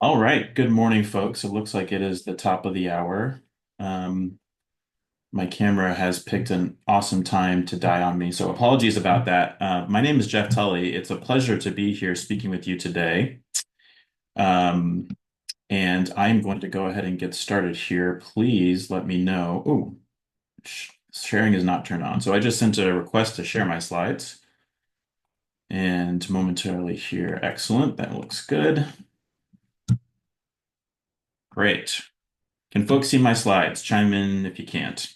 All right. Good morning, folks. It looks like it is the top of the hour. Um, my camera has picked an awesome time to die on me, so apologies about that. My name is Jeff Tully. It's a pleasure to be here speaking with you today. Um, and I'm going to go ahead and get started here. Please let me know. Oh, sharing is not turned on. So I just sent a request to share my slides and momentarily here. Excellent. That looks good. Great. Can folks see my slides? Chime in if you can't.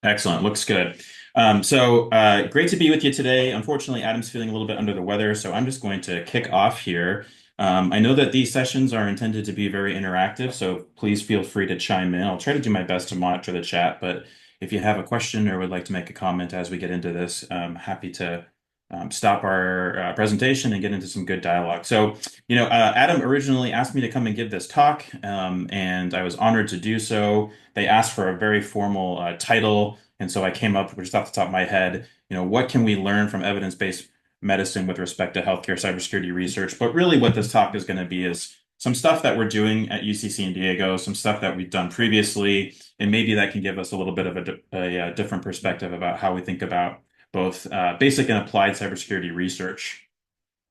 Excellent. Looks good. Great to be with you today. Unfortunately, Adam's feeling a little bit under the weather, so I'm just going to kick off here. I know that these sessions are intended to be very interactive, so please feel free to chime in. I'll try to do my best to monitor the chat, but if you have a question or would like to make a comment as we get into this, I'm happy to stop our presentation and get into some good dialogue. Adam originally asked me to come and give this talk, and I was honored to do so. They asked for a very formal title, and so I came up with just off the top of my head, what can we learn from evidence-based medicine with respect to healthcare cybersecurity research? But really, what this talk is going to be is some stuff that we're doing at UC San Diego, some stuff that we've done previously, and maybe that can give us a little bit of a different perspective about how we think about both basic and applied cybersecurity research.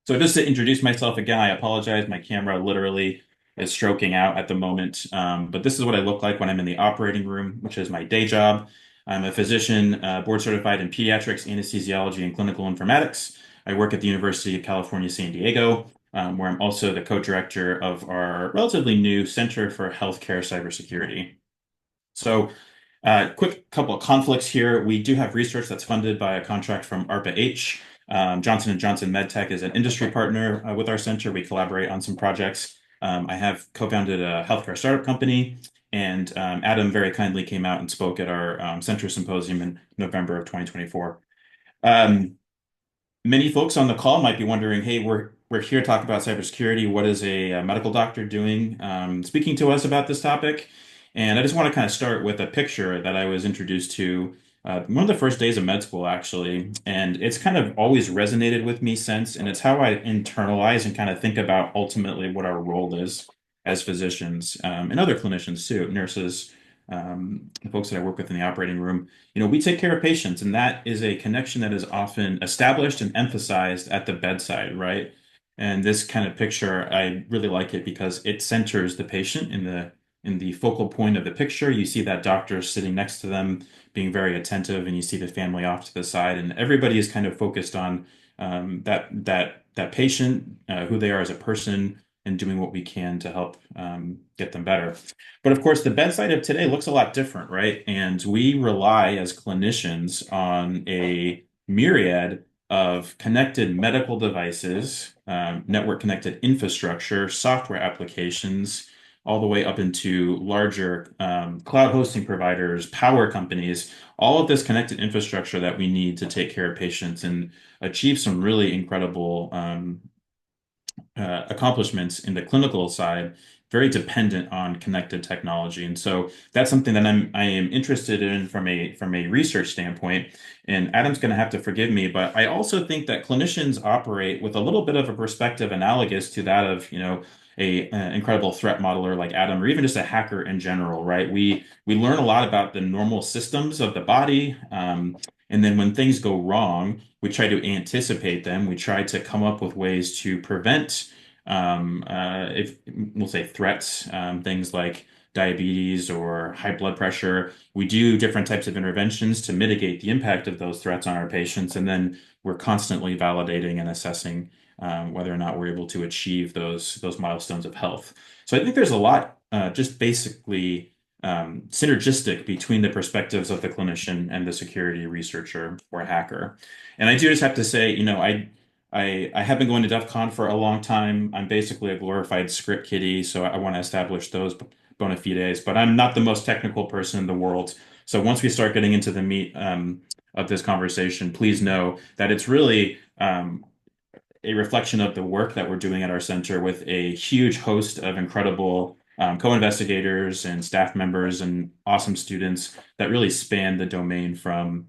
So just to introduce myself again, I apologize. My camera literally is stroking out at the moment. But this is what I look like when I'm in the operating room, which is my day job. I'm a physician, board certified in pediatrics, anesthesiology, and clinical informatics. I work at the University of California, San Diego, where I'm also the co-director of our relatively new Center for Healthcare Cybersecurity. So quick couple of conflicts here. We do have research that's funded by a contract from ARPA-H. Johnson & Johnson MedTech is an industry partner with our center. We collaborate on some projects. I have co-founded a healthcare startup company, and Adam very kindly came out and spoke at our center symposium in November of 2024. Um, Many folks on the call might be wondering, hey, we're here to talk about cybersecurity. What is a medical doctor doing speaking to us about this topic? And I just want to kind of start with a picture that I was introduced to one of the first days of med school, actually. And it's kind of always resonated with me since, and it's how I internalize and kind of think about ultimately what our role is as physicians and other clinicians too, nurses, the folks that I work with in the operating room. We take care of patients, and that is a connection that is often established and emphasized at the bedside, right? And this kind of picture, I really like it because it centers the patient in the focal point of the picture. You see that doctor sitting next to them, being very attentive, and you see the family off to the side, and everybody is kind of focused on that patient, who they are as a person, and doing what we can to help get them better. But of course, the bedside of today looks a lot different, right? And we rely as clinicians on a myriad of connected medical devices, network connected infrastructure, software applications, all the way up into larger cloud hosting providers, power companies, all of this connected infrastructure that we need to take care of patients and achieve some really incredible accomplishments in the clinical side very dependent on connected technology. And so that's something that I am interested in from a research standpoint. And Adam's going to have to forgive me, but I also think that clinicians operate with a little bit of a perspective analogous to that of, an incredible threat modeler like Adam, or even just a hacker in general, right? We learn a lot about the normal systems of the body, and then when things go wrong, we try to anticipate them. We try to come up with ways to prevent, if we'll say threats, things like diabetes or high blood pressure. We do different types of interventions to mitigate the impact of those threats on our patients, and then we're constantly validating and assessing whether or not we're able to achieve those milestones of health. So I think there's a lot just basically synergistic between the perspectives of the clinician and the security researcher or hacker. And I do just have to say, I have been going to DEF CON for a long time. I'm basically a glorified script kiddie, so I want to establish those bona fides, but I'm not the most technical person in the world. So once we start getting into the meat of this conversation, please know that it's really a reflection of the work that we're doing at our center with a huge host of incredible co-investigators and staff members and awesome students that really span the domain from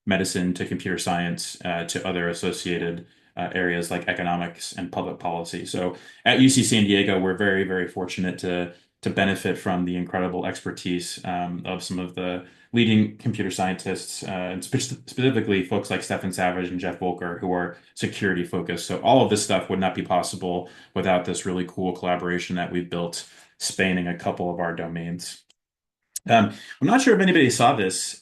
medicine to computer science to other associated areas like economics and public policy. So at UC San Diego, we're very, very fortunate to benefit from the incredible expertise of some of the leading computer scientists, and specifically folks like Stefan Savage and Jeff Volker, who are security focused. So all of this stuff would not be possible without this really cool collaboration that we've built spanning a couple of our domains. I'm not sure if anybody saw this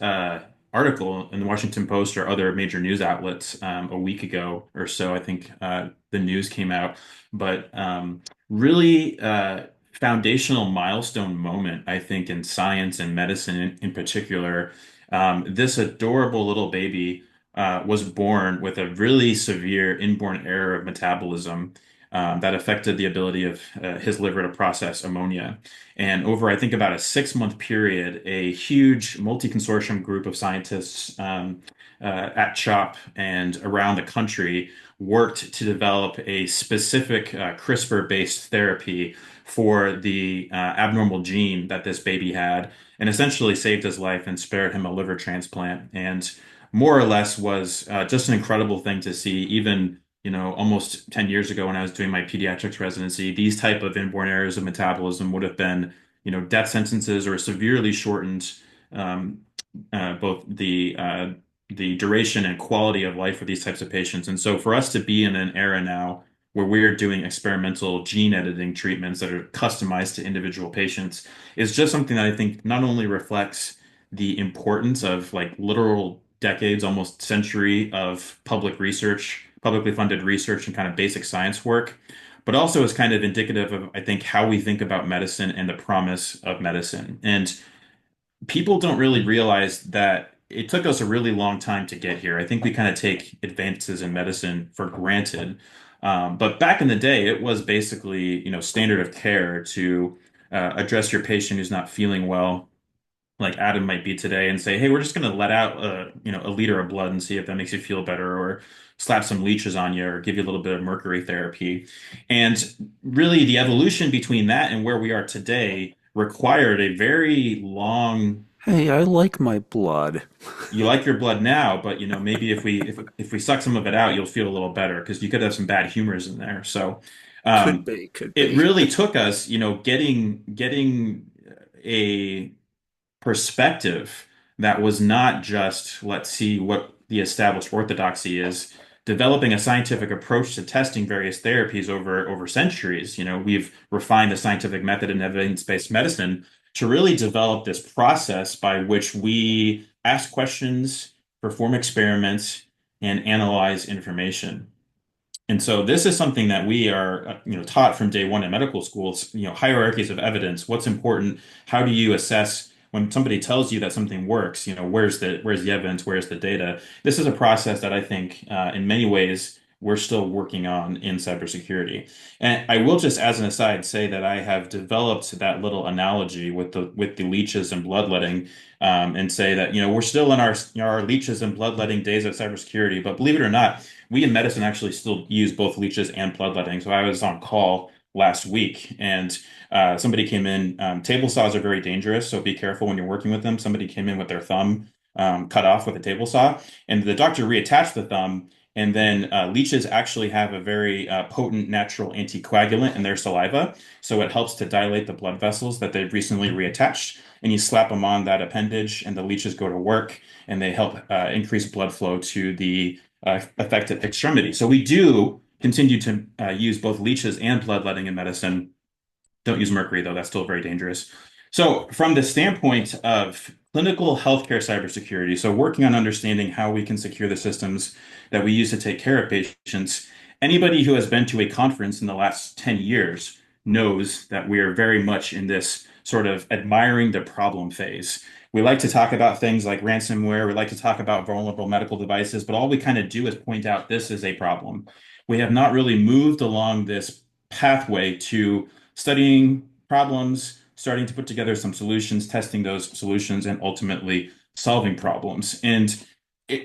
article in the Washington Post or other major news outlets a week ago or so. I think the news came out, but really foundational milestone moment, I think, in science and medicine in particular. This adorable little baby was born with a really severe inborn error of metabolism. That affected the ability of his liver to process ammonia. And over, I think, about a 6 month period, a huge multi-consortium group of scientists at CHOP and around the country worked to develop a specific CRISPR-based therapy for the abnormal gene that this baby had, and essentially saved his life and spared him a liver transplant. And more or less was just an incredible thing to see, even almost 10 years ago when I was doing my pediatrics residency. These type of inborn errors of metabolism would have been, death sentences or severely shortened um, both the duration and quality of life for these types of patients. And so for us to be in an era now where we're doing experimental gene editing treatments that are customized to individual patients is just something that I think not only reflects the importance of like literal decades, almost century of public research, publicly funded research and kind of basic science work, but also is kind of indicative of, I think, how we think about medicine and the promise of medicine. And people don't really realize that it took us a really long time to get here. I think we kind of take advances in medicine for granted. But back in the day, it was basically, standard of care to address your patient who's not feeling well, like Adam might be today, and say, "Hey, we're just going to let out a liter of blood and see if that makes you feel better, or slap some leeches on you, or give you a little bit of mercury therapy." And really, the evolution between that and where we are today required a very long. Hey, I like my blood. You like your blood now, but maybe if we suck some of it out, you'll feel a little better because you could have some bad humors in there. So Could um, be, could it be. really took us, getting a perspective that was not just, let's see what the established orthodoxy is, developing a scientific approach to testing various therapies over centuries. We've refined the scientific method in evidence-based medicine to really develop this process by which we ask questions, perform experiments, and analyze information. And so this is something that we are, taught from day one in medical schools, hierarchies of evidence, what's important, how do you assess when somebody tells you that something works, where's the evidence, where's the data? This is a process that I think in many ways we're still working on in cybersecurity. And I will just, as an aside, say that I have developed that little analogy with the leeches and bloodletting, and say that, we're still in our leeches and bloodletting days of cybersecurity, but believe it or not, we in medicine actually still use both leeches and bloodletting. So I was on call last week and somebody came in. Table saws are very dangerous, so be careful when you're working with them. Somebody came in with their thumb cut off with a table saw, and the doctor reattached the thumb. And then leeches actually have a very potent natural anticoagulant in their saliva. So it helps to dilate the blood vessels that they've recently reattached. And you slap them on that appendage, and the leeches go to work and they help increase blood flow to the affected extremity. So we do continue to use both leeches and bloodletting in medicine. Don't use mercury, though. That's still very dangerous. So, from the standpoint of clinical healthcare cybersecurity, so working on understanding how we can secure the systems that we use to take care of patients, anybody who has been to a conference in the last 10 years knows that we are very much in this sort of admiring the problem phase. We like to talk about things like ransomware, we like to talk about vulnerable medical devices, but all we kind of do is point out this is a problem. We have not really moved along this pathway to studying problems, starting to put together some solutions, testing those solutions, and ultimately solving problems. And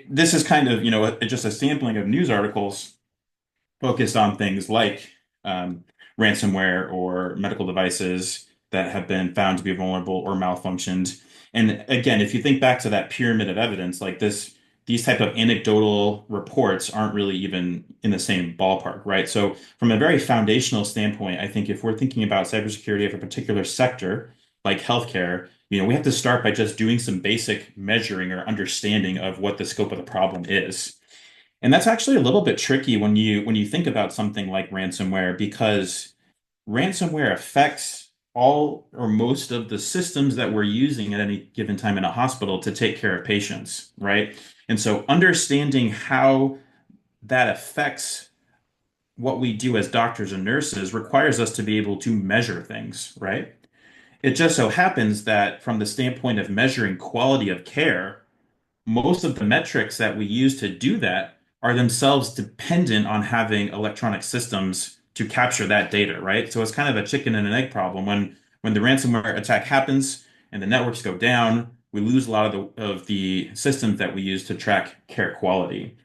this is kind of, just a sampling of news articles focused on things like ransomware or medical devices that have been found to be vulnerable or malfunctioned. And again, if you think back to that pyramid of evidence, like this these type of anecdotal reports aren't really even in the same ballpark, right? So from a very foundational standpoint, I think if we're thinking about cybersecurity of a particular sector like healthcare, we have to start by just doing some basic measuring or understanding of what the scope of the problem is. And that's actually a little bit tricky when you think about something like ransomware because ransomware affects all or most of the systems that we're using at any given time in a hospital to take care of patients, right? And so understanding how that affects what we do as doctors and nurses requires us to be able to measure things, right? It just so happens that from the standpoint of measuring quality of care, most of the metrics that we use to do that are themselves dependent on having electronic systems to capture that data, right? So it's kind of a chicken and an egg problem. When the ransomware attack happens and the networks go down, we lose a lot of the systems that we use to track care quality.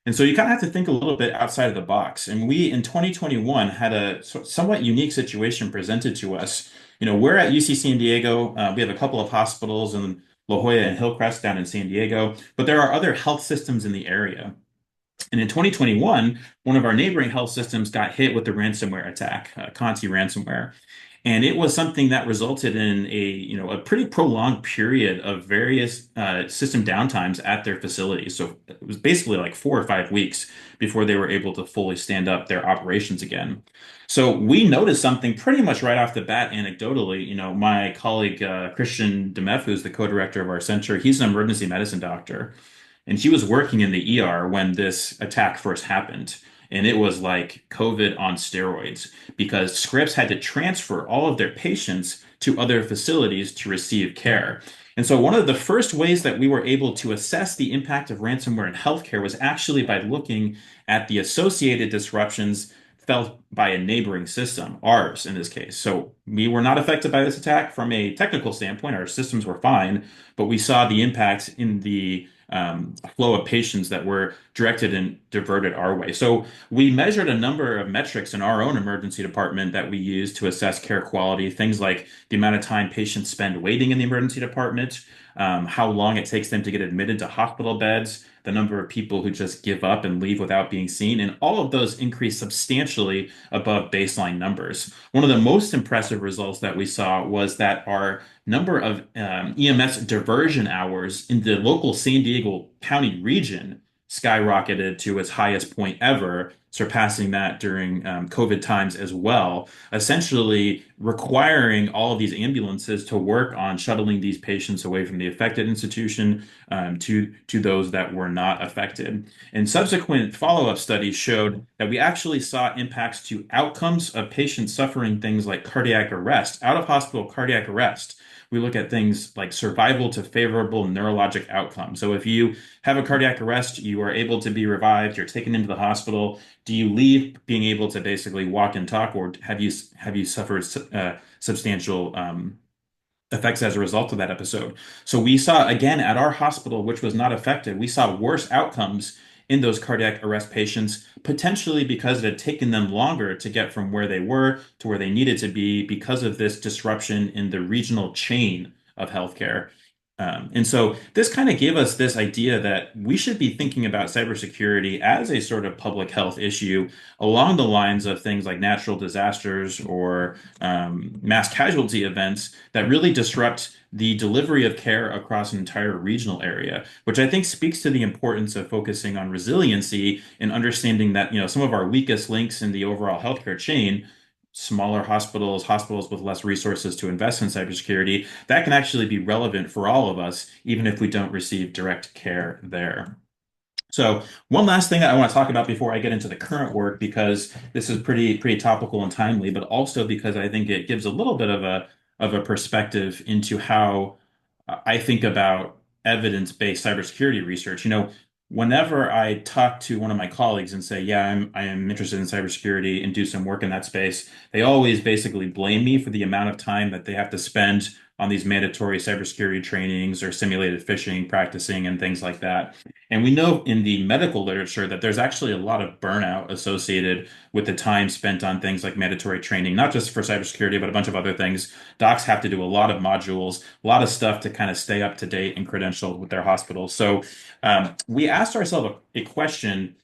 And so you kind of have to think a little bit outside of the box. And we in 2021 had a somewhat unique situation presented to us. We're at UC San Diego. We have a couple of hospitals in La Jolla and Hillcrest down in San Diego, but there are other health systems in the area. And in 2021, one of our neighboring health systems got hit with the ransomware attack, Conti ransomware. And it was something that resulted in a pretty prolonged period of various system downtimes at their facilities. So it was basically like 4 or 5 weeks before they were able to fully stand up their operations again. So we noticed something pretty much right off the bat, anecdotally. My colleague Christian Demef, who's the co-director of our center, he's an emergency medicine doctor. And she was working in the ER when this attack first happened. And it was like COVID on steroids because Scripps had to transfer all of their patients to other facilities to receive care. And so, one of the first ways that we were able to assess the impact of ransomware in healthcare was actually by looking at the associated disruptions felt by a neighboring system, ours in this case. So, we were not affected by this attack from a technical standpoint. Our systems were fine, but we saw the impact in the flow of patients that were directed and diverted our way. So we measured a number of metrics in our own emergency department that we use to assess care quality, things like the amount of time patients spend waiting in the emergency department, how long it takes them to get admitted to hospital beds, the number of people who just give up and leave without being seen, and all of those increased substantially above baseline numbers. One of the most impressive results that we saw was that our number of EMS diversion hours in the local San Diego County region skyrocketed to its highest point ever, surpassing that during COVID times as well, essentially requiring all of these ambulances to work on shuttling these patients away from the affected institution to those that were not affected. And subsequent follow-up studies showed that we actually saw impacts to outcomes of patients suffering things like cardiac arrest, out-of-hospital cardiac arrest. We look at things like survival to favorable neurologic outcomes. So if you have a cardiac arrest, you are able to be revived, you're taken into the hospital. Do you leave being able to basically walk and talk, or have you suffered substantial effects as a result of that episode? So we saw again at our hospital, which was not affected, we saw worse outcomes in those cardiac arrest patients, potentially because it had taken them longer to get from where they were to where they needed to be because of this disruption in the regional chain of healthcare. And so this kind of gave us this idea that we should be thinking about cybersecurity as a sort of public health issue along the lines of things like natural disasters or mass casualty events that really disrupt the delivery of care across an entire regional area, which I think speaks to the importance of focusing on resiliency and understanding that, some of our weakest links in the overall healthcare chain, smaller hospitals, hospitals with less resources to invest in cybersecurity, that can actually be relevant for all of us, even if we don't receive direct care there. So one last thing that I want to talk about before I get into the current work, because this is pretty topical and timely, but also because I think it gives a little bit of a perspective into how I think about evidence-based cybersecurity research. Whenever I talk to one of my colleagues and say, "Yeah, I am interested in cybersecurity and do some work in that space," they always basically blame me for the amount of time that they have to spend on these mandatory cybersecurity trainings or simulated phishing practicing and things like that. And we know in the medical literature that there's actually a lot of burnout associated with the time spent on things like mandatory training, not just for cybersecurity, but a bunch of other things. Docs have to do a lot of modules, a lot of stuff to kind of stay up to date and credentialed with their hospitals. So we asked ourselves a question,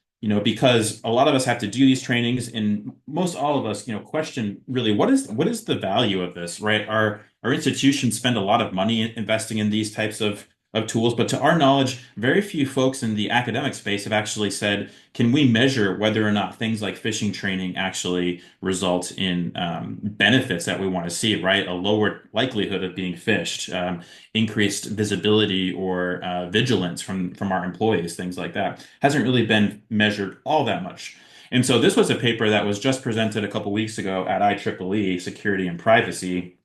because a lot of us have to do these trainings, and most all of us, question really what is the value of this, right? Our institutions spend a lot of money investing in these types of tools, but to our knowledge, very few folks in the academic space have actually said, can we measure whether or not things like phishing training actually result in benefits that we want to see, right? A lower likelihood of being phished, increased visibility or vigilance from our employees, things like that. Hasn't really been measured all that much. And so this was a paper that was just presented a couple weeks ago at IEEE, Security and Privacy,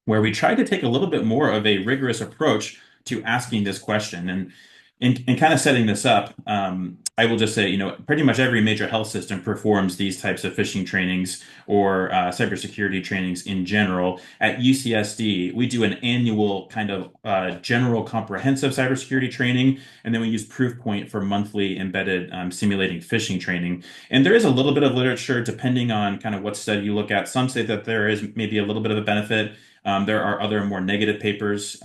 where we tried to take a little bit more of a rigorous approach to asking this question. And in kind of setting this up, I will just say, pretty much every major health system performs these types of phishing trainings or cybersecurity trainings in general. At UCSD, we do an annual kind of general comprehensive cybersecurity training, and then we use Proofpoint for monthly embedded simulating phishing training. And there is a little bit of literature, depending on kind of what study you look at. Some say that there is maybe a little bit of a benefit. There are other more negative papers.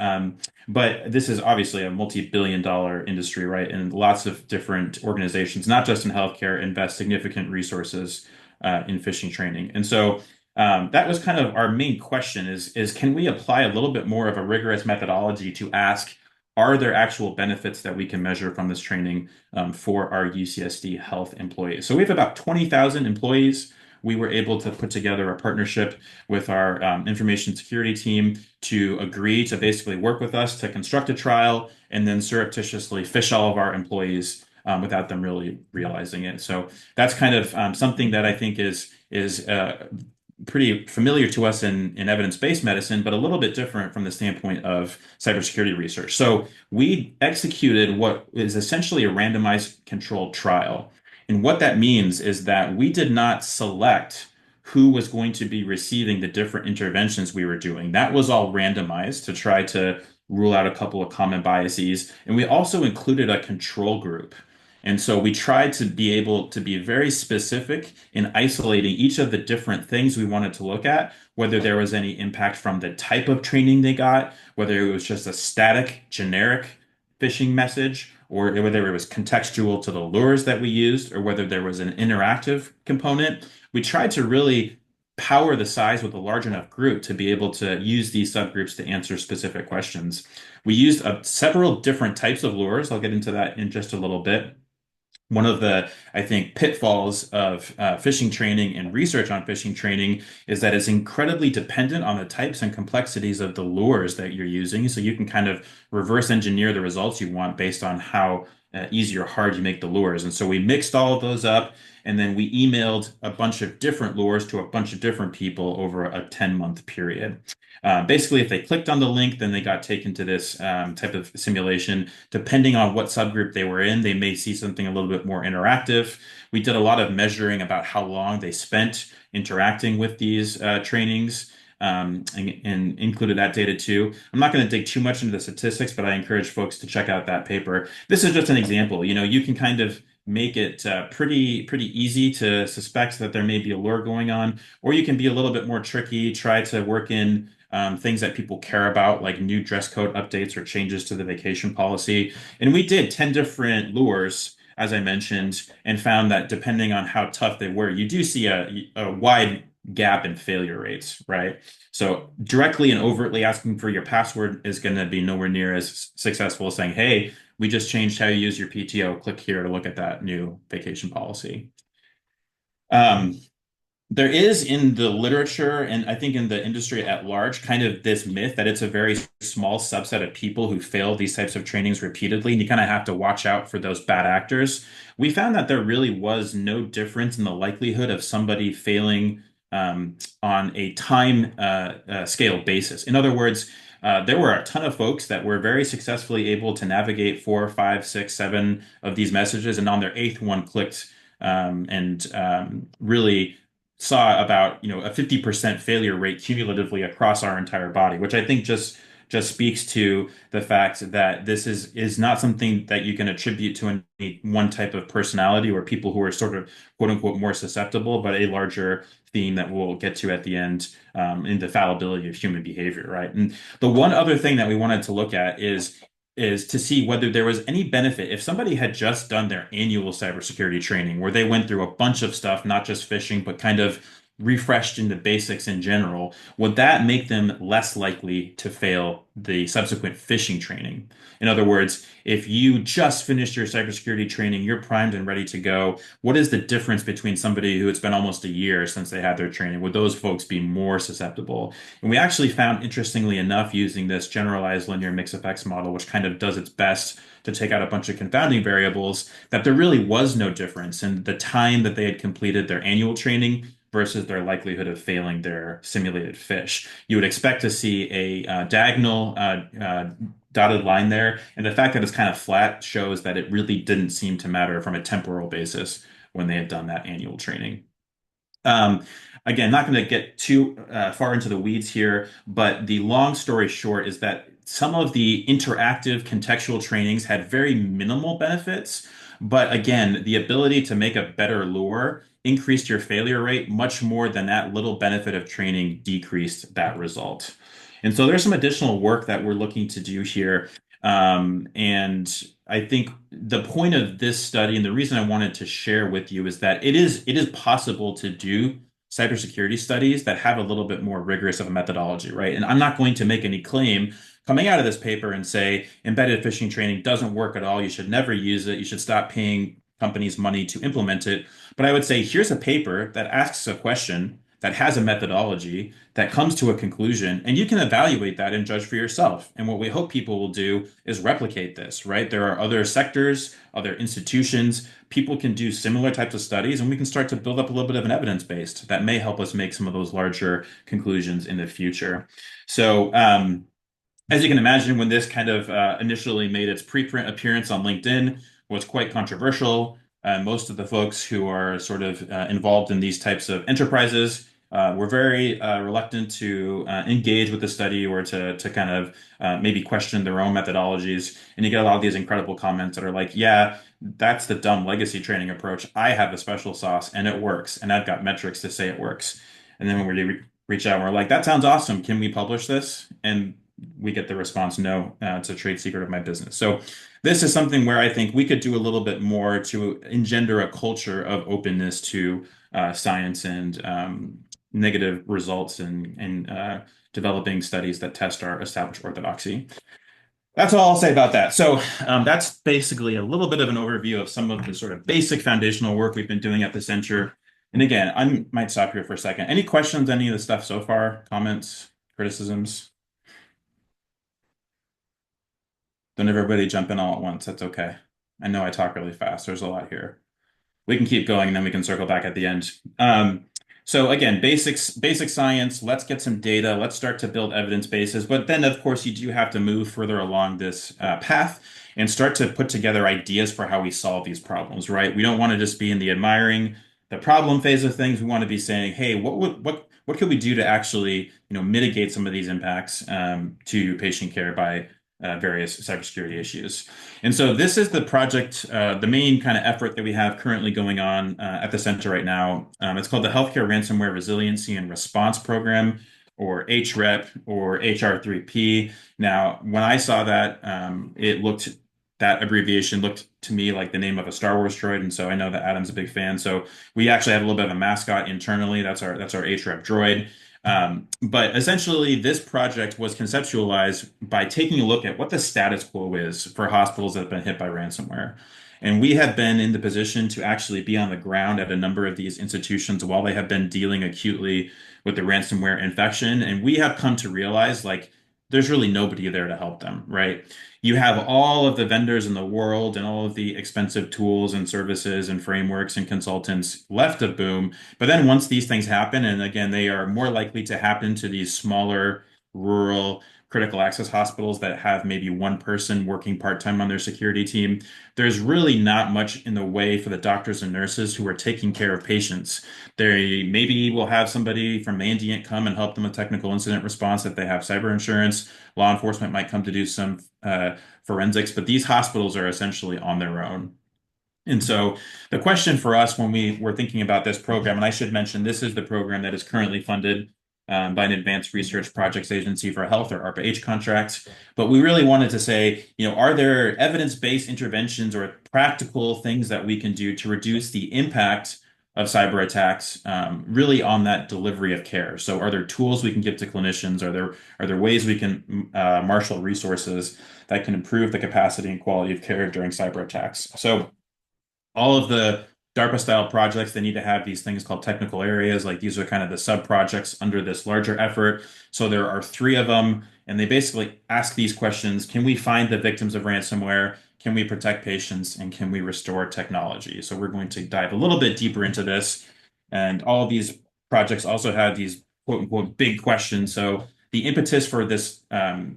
But this is obviously a multi-billion-dollar industry, right? And lots of different organizations, not just in healthcare, invest significant resources in phishing training. And so that was kind of our main question is can we apply a little bit more of a rigorous methodology to ask, are there actual benefits that we can measure from this training for our UCSD health employees? So we have about 20,000 employees. We were able to put together a partnership with our information security team to agree to basically work with us to construct a trial and then surreptitiously phish all of our employees without them really realizing it. So that's kind of something that I think is pretty familiar to us in evidence-based medicine, but a little bit different from the standpoint of cybersecurity research. So we executed what is essentially a randomized controlled trial. And what that means is that we did not select who was going to be receiving the different interventions we were doing. That was all randomized to try to rule out a couple of common biases. And we also included a control group. And so we tried to be able to be very specific in isolating each of the different things we wanted to look at, whether there was any impact from the type of training they got, whether it was just a static, generic phishing message, or whether it was contextual to the lures that we used, or whether there was an interactive component. We tried to really power the size with a large enough group to be able to use these subgroups to answer specific questions. We used several different types of lures. I'll get into that in just a little bit. One of the, I think, pitfalls of phishing training and research on phishing training is that it's incredibly dependent on the types and complexities of the lures that you're using. So you can kind of reverse engineer the results you want based on how easy or hard you make the lures. And so we mixed all of those up, and then we emailed a bunch of different lures to a bunch of different people over a 10-month period. Basically, if they clicked on the link, then they got taken to this type of simulation. Depending on what subgroup they were in, they may see something a little bit more interactive. We did a lot of measuring about how long they spent interacting with these trainings. And included that data too. I'm not going to dig too much into the statistics, but I encourage folks to check out that paper. This is just an example. You can kind of make it pretty easy to suspect that there may be a lure going on, or you can be a little bit more tricky, try to work in things that people care about, like new dress code updates or changes to the vacation policy. And we did 10 different lures, as I mentioned, and found that depending on how tough they were, you do see a wide gap in failure rates, right? So directly and overtly asking for your password is going to be nowhere near as successful as saying, hey, we just changed how you use your PTO. Click here to look at that new vacation policy. There is in the literature, and I think in the industry at large, kind of this myth that it's a very small subset of people who fail these types of trainings repeatedly, and you kind of have to watch out for those bad actors. We found that there really was no difference in the likelihood of somebody failing on a time scale basis. In other words, there were a ton of folks that were very successfully able to navigate 4, 5, 6, 7 of these messages, and on their eighth one clicked and really saw about, a 50% failure rate cumulatively across our entire body, which I think just speaks to the fact that this is not something that you can attribute to any one type of personality or people who are sort of quote unquote more susceptible, but a larger theme that we'll get to at the end, in the fallibility of human behavior, right? And the one other thing that we wanted to look at is to see whether there was any benefit if somebody had just done their annual cybersecurity training where they went through a bunch of stuff, not just phishing, but kind of refreshed into basics in general, would that make them less likely to fail the subsequent phishing training? In other words, if you just finished your cybersecurity training, you're primed and ready to go. What is the difference between somebody who it's been almost a year since they had their training? Would those folks be more susceptible? And we actually found, interestingly enough, using this generalized linear mix effects model, which kind of does its best to take out a bunch of confounding variables, that there really was no difference in the time that they had completed their annual training versus their likelihood of failing their simulated fish. You would expect to see a diagonal dotted line there, and the fact that it's kind of flat shows that it really didn't seem to matter from a temporal basis when they had done that annual training. Um, Again, not going to get too far into the weeds here, but the long story short is that some of the interactive contextual trainings had very minimal benefits, but again, the ability to make a better lure increased your failure rate much more than that little benefit of training decreased that result. And so there's some additional work that we're looking to do here. And I think the point of this study and the reason I wanted to share with you is that it is possible to do cybersecurity studies that have a little bit more rigorous of a methodology, right? And I'm not going to make any claim coming out of this paper and say embedded phishing training doesn't work at all. You should never use it. You should stop paying companies money to implement it. But I would say here's a paper that asks a question that has a methodology that comes to a conclusion, and you can evaluate that and judge for yourself. And what we hope people will do is replicate this, right? There are other sectors, other institutions, people can do similar types of studies, and we can start to build up a little bit of an evidence base that may help us make some of those larger conclusions in the future. So, as you can imagine, when this kind of initially made its preprint appearance on LinkedIn, was quite controversial. Most of the folks who are sort of involved in these types of enterprises were very reluctant to engage with the study or to kind of maybe question their own methodologies. And you get a lot of these incredible comments that are like, yeah, that's the dumb legacy training approach. I have the special sauce and it works. And I've got metrics to say it works. And then when we reach out and we're like, that sounds awesome. Can we publish this? And we get the response, no, it's a trade secret of my business. So this is something where I think we could do a little bit more to engender a culture of openness to science and negative results and developing studies that test our established orthodoxy. That's all I'll say about that. So that's basically a little bit of an overview of some of the sort of basic foundational work we've been doing at the center. And again, I might stop here for a second. Any questions, any of the stuff so far? Comments, criticisms? Don't everybody jump in all at once. That's okay. I know I talk really fast. There's a lot here. We can keep going and then we can circle back at the end. So again, basic science. Let's get some data. Let's start to build evidence bases. But then, of course, you do have to move further along this path and start to put together ideas for how we solve these problems, right? We don't want to just be in the admiring the problem phase of things. We want to be saying, hey, what could we do to actually, mitigate some of these impacts to patient care by various cybersecurity issues. And so this is the project, the main kind of effort that we have currently going on at the center right now. It's called the Healthcare Ransomware Resiliency and Response Program, or HREP, or HR3P. Now, when I saw that, that abbreviation looked to me like the name of a Star Wars droid, and so I know that Adam's a big fan. So we actually have a little bit of a mascot internally. That's our HREP droid. But essentially, this project was conceptualized by taking a look at what the status quo is for hospitals that have been hit by ransomware. And we have been in the position to actually be on the ground at a number of these institutions while they have been dealing acutely with the ransomware infection. And we have come to realize like there's really nobody there to help them, right? You have all of the vendors in the world and all of the expensive tools and services and frameworks and consultants left of Boom. But then once these things happen, and again, they are more likely to happen to these smaller, rural, critical access hospitals that have maybe one person working part-time on their security team, there's really not much in the way for the doctors and nurses who are taking care of patients. They maybe will have somebody from Mandiant come and help them with technical incident response if they have cyber insurance. Law enforcement might come to do some forensics, but these hospitals are essentially on their own. And so the question for us when we were thinking about this program, and I should mention this is the program that is currently funded by an Advanced Research Projects Agency for Health or ARPA-H contracts. But we really wanted to say, are there evidence-based interventions or practical things that we can do to reduce the impact of cyber attacks really on that delivery of care? So are there tools we can give to clinicians? Are there ways we can marshal resources that can improve the capacity and quality of care during cyber attacks? So all of the DARPA style projects, they need to have these things called technical areas. Like these are kind of the sub projects under this larger effort. So there are three of them, and they basically ask these questions. Can we find the victims of ransomware? Can we protect patients? And can we restore technology? So we're going to dive a little bit deeper into this. And all of these projects also have these quote unquote big questions. So the impetus for this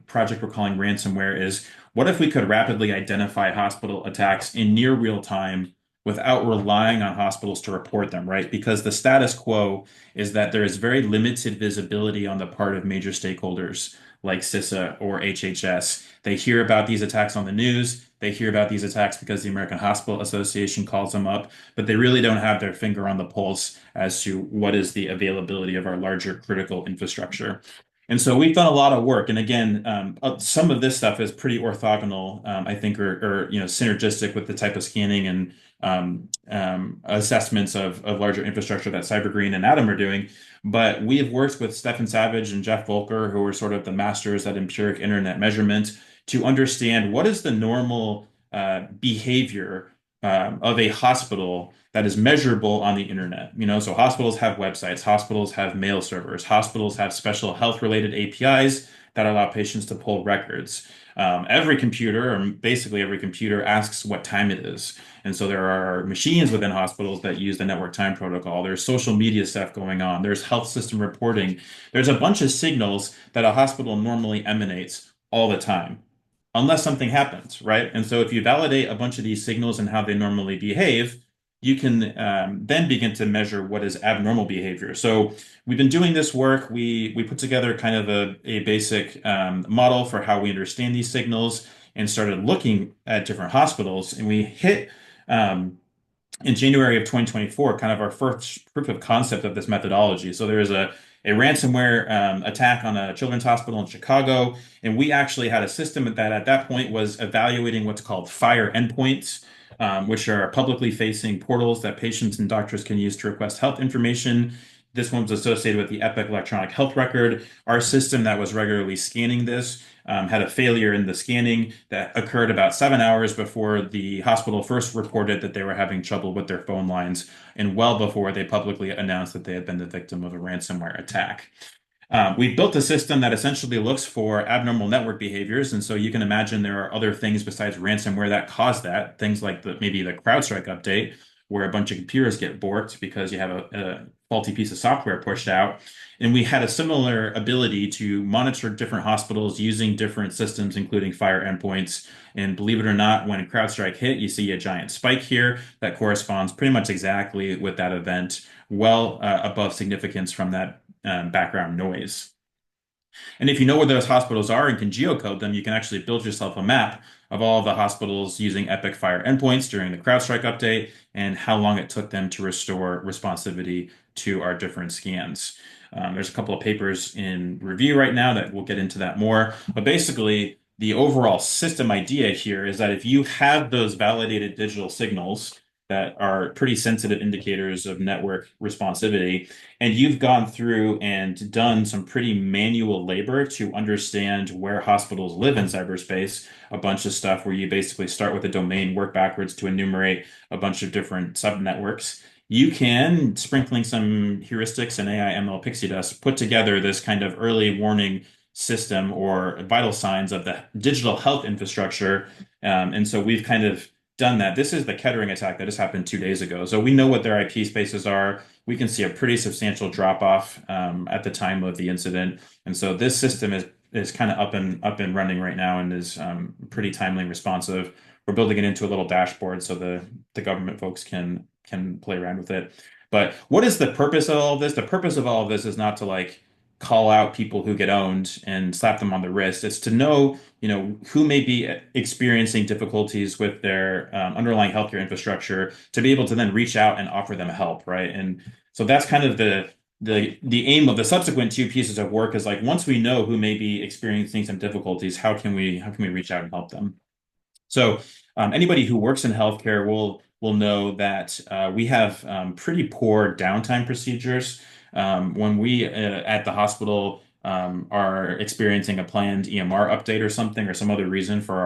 project we're calling ransomware is what if we could rapidly identify hospital attacks in near real time without relying on hospitals to report them, right? Because the status quo is that there is very limited visibility on the part of major stakeholders like CISA or HHS. They hear about these attacks on the news. They hear about these attacks because the American Hospital Association calls them up, but they really don't have their finger on the pulse as to what is the availability of our larger critical infrastructure. And so we've done a lot of work. And again, some of this stuff is pretty orthogonal, I think, or synergistic with the type of scanning and assessments of larger infrastructure that CyberGreen and Adam are doing. But we have worked with Stefan Savage and Jeff Volker, who are sort of the masters at empiric internet measurement, to understand what is the normal behavior of a hospital that is measurable on the internet. So hospitals have websites, hospitals have mail servers, hospitals have special health related APIs that allow patients to pull records. Every computer, or basically every computer, asks what time it is. And so there are machines within hospitals that use the network time protocol. There's social media stuff going on. There's health system reporting. There's a bunch of signals that a hospital normally emanates all the time, unless something happens, right? And so if you validate a bunch of these signals and how they normally behave, you can then begin to measure what is abnormal behavior. So we've been doing this work. We put together kind of a basic model for how we understand these signals and started looking at different hospitals. And we hit in January of 2024, kind of our first proof of concept of this methodology. So there is a ransomware attack on a children's hospital in Chicago, and we actually had a system that at that point was evaluating what's called FHIR endpoints, which are publicly facing portals that patients and doctors can use to request health information. This one was associated with the Epic electronic health record. Our system that was regularly scanning this had a failure in the scanning that occurred about 7 hours before the hospital first reported that they were having trouble with their phone lines, and well before they publicly announced that they had been the victim of a ransomware attack. We built a system that essentially looks for abnormal network behaviors. And so you can imagine there are other things besides ransomware that cause that. Things like maybe the CrowdStrike update, where a bunch of computers get borked because you have a faulty piece of software pushed out. And we had a similar ability to monitor different hospitals using different systems, including FHIR endpoints. And believe it or not, when CrowdStrike hit, you see a giant spike here that corresponds pretty much exactly with that event, well above significance from that background noise. And if you know where those hospitals are and can geocode them, you can actually build yourself a map of all of the hospitals using Epic FHIR endpoints during the CrowdStrike update and how long it took them to restore responsivity to our different scans. There's a couple of papers in review right now that we'll get into that more. But basically, the overall system idea here is that if you have those validated digital signals that are pretty sensitive indicators of network responsivity, and you've gone through and done some pretty manual labor to understand where hospitals live in cyberspace, a bunch of stuff where you basically start with a domain, work backwards to enumerate a bunch of different subnetworks. You can, sprinkling some heuristics and AI ML pixie dust, put together this kind of early warning system or vital signs of the digital health infrastructure. And so we've kind of done that. This is the Kettering attack that just happened 2 days ago. So we know what their IP spaces are. We can see a pretty substantial drop off at the time of the incident. And so this system is is kind of up and running right now and is pretty timely and responsive. We're building it into a little dashboard so the government folks can play around with it. But what is the purpose of all of this? The purpose of all of this is not to like call out people who get owned and slap them on the wrist. It's to know, who may be experiencing difficulties with their underlying healthcare infrastructure to be able to then reach out and offer them help, right? And so that's kind of the aim of the subsequent two pieces of work is like once we know who may be experiencing some difficulties, how can we reach out and help them? So anybody who works in healthcare will know that we have pretty poor downtime procedures. When we at the hospital are experiencing a planned EMR update or something or some other reason for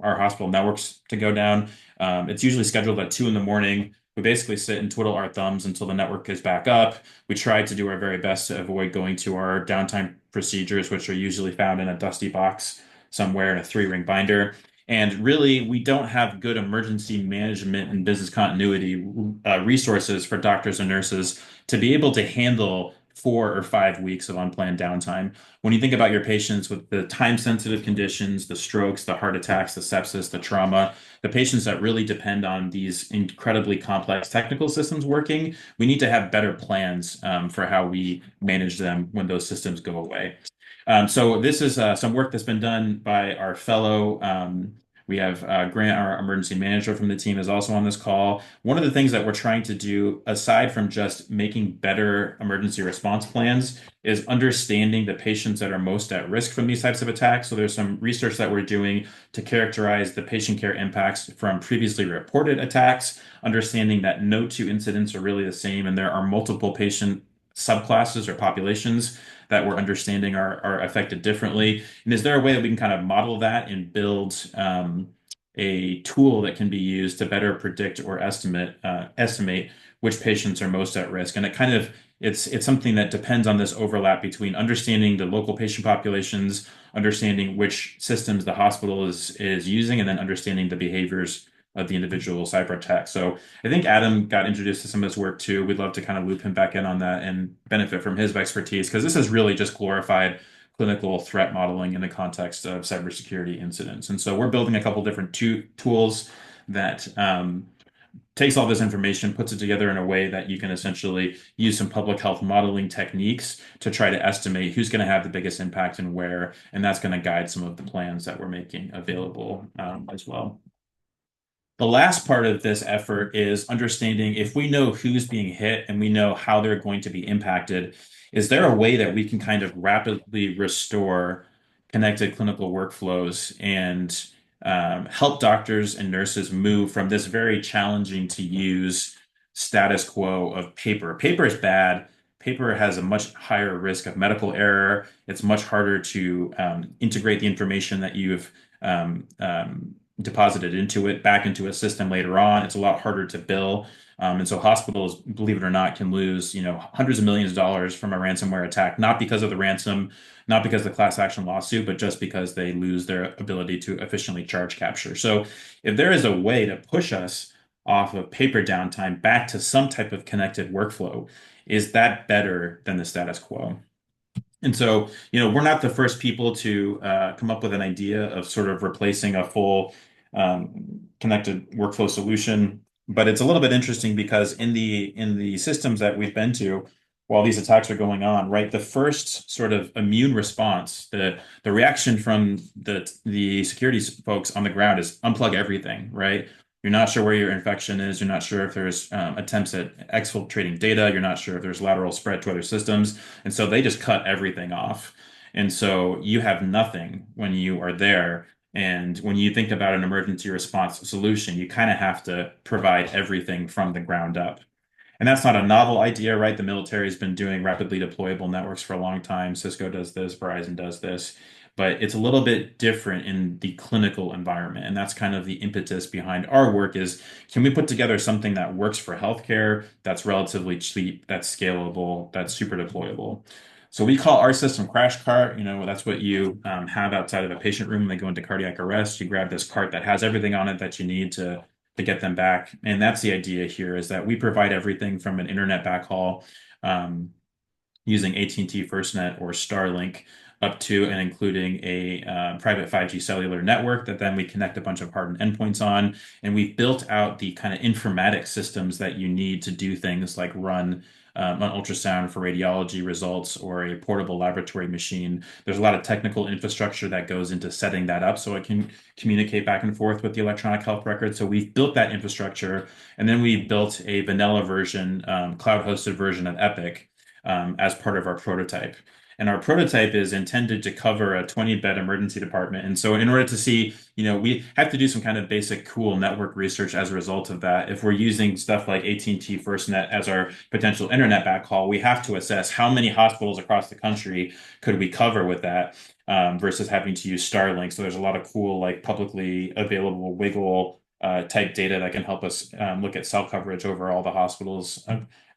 our hospital networks to go down, it's usually scheduled at 2 in the morning. We basically sit and twiddle our thumbs until the network is back up. We try to do our very best to avoid going to our downtime procedures, which are usually found in a dusty box somewhere in a three-ring binder. And really, we don't have good emergency management and business continuity resources for doctors and nurses to be able to handle 4 or 5 weeks of unplanned downtime. When you think about your patients with the time-sensitive conditions, the strokes, the heart attacks, the sepsis, the trauma, the patients that really depend on these incredibly complex technical systems working, we need to have better plans for how we manage them when those systems go away. So this is some work that's been done by our fellow. We have Grant, our emergency manager from the team, is also on this call. One of the things that we're trying to do, aside from just making better emergency response plans, is understanding the patients that are most at risk from these types of attacks. So there's some research that we're doing to characterize the patient care impacts from previously reported attacks, understanding that no two incidents are really the same, and there are multiple patient subclasses or populations that we're understanding are affected differently. And is there a way that we can kind of model that and build a tool that can be used to better predict or estimate which patients are most at risk? And it's something that depends on this overlap between understanding the local patient populations, understanding which systems the hospital is using, and then understanding the behaviors of the individual cyber attack. So I think Adam got introduced to some of this work too. We'd love to kind of loop him back in on that and benefit from his expertise because this is really just glorified clinical threat modeling in the context of cybersecurity incidents. And so we're building a couple different tools that takes all this information, puts it together in a way that you can essentially use some public health modeling techniques to try to estimate who's going to have the biggest impact and where, and that's going to guide some of the plans that we're making available as well. The last part of this effort is understanding if we know who's being hit and we know how they're going to be impacted, is there a way that we can kind of rapidly restore connected clinical workflows and help doctors and nurses move from this very challenging to use status quo of paper? Paper is bad. Paper has a much higher risk of medical error. It's much harder to integrate the information that you've deposited into it back into a system later on. It's a lot harder to bill. And so hospitals, believe it or not, can lose, hundreds of millions of dollars from a ransomware attack, not because of the ransom, not because of the class action lawsuit, but just because they lose their ability to efficiently charge capture. So if there is a way to push us off of paper downtime back to some type of connected workflow, is that better than the status quo? And so, we're not the first people to come up with an idea of sort of replacing a full connected workflow solution. But it's a little bit interesting because in the systems that we've been to, while these attacks are going on, right, the first sort of immune response, the reaction from the security folks on the ground is unplug everything, right? You're not sure where your infection is. You're not sure if there's attempts at exfiltrating data. You're not sure if there's lateral spread to other systems. And so they just cut everything off. And so you have nothing when you are there. And when you think about an emergency response solution, you kind of have to provide everything from the ground up. And that's not a novel idea, right? The military has been doing rapidly deployable networks for a long time. Cisco does this, Verizon does this, but it's a little bit different in the clinical environment. And that's kind of the impetus behind our work is can we put together something that works for healthcare, that's relatively cheap, that's scalable, that's super deployable. So we call our system Crash Cart. That's what you have outside of a patient room when they go into cardiac arrest. You grab this cart that has everything on it that you need to get them back. And that's the idea here is that we provide everything from an internet backhaul using AT&T FirstNet or Starlink up to and including a private 5G cellular network that then we connect a bunch of hardened endpoints on. And we've built out the kind of informatics systems that you need to do things like run an ultrasound for radiology results or a portable laboratory machine. There's a lot of technical infrastructure that goes into setting that up so it can communicate back and forth with the electronic health record. So we've built that infrastructure, and then we built a vanilla version, cloud-hosted version of Epic as part of our prototype. And our prototype is intended to cover a 20-bed emergency department. And so in order to see, we have to do some kind of basic cool network research as a result of that. If we're using stuff like AT&T FirstNet as our potential internet backhaul, we have to assess how many hospitals across the country could we cover with that versus having to use Starlink. So there's a lot of cool, like publicly available Wiggle type data that can help us look at cell coverage over all the hospitals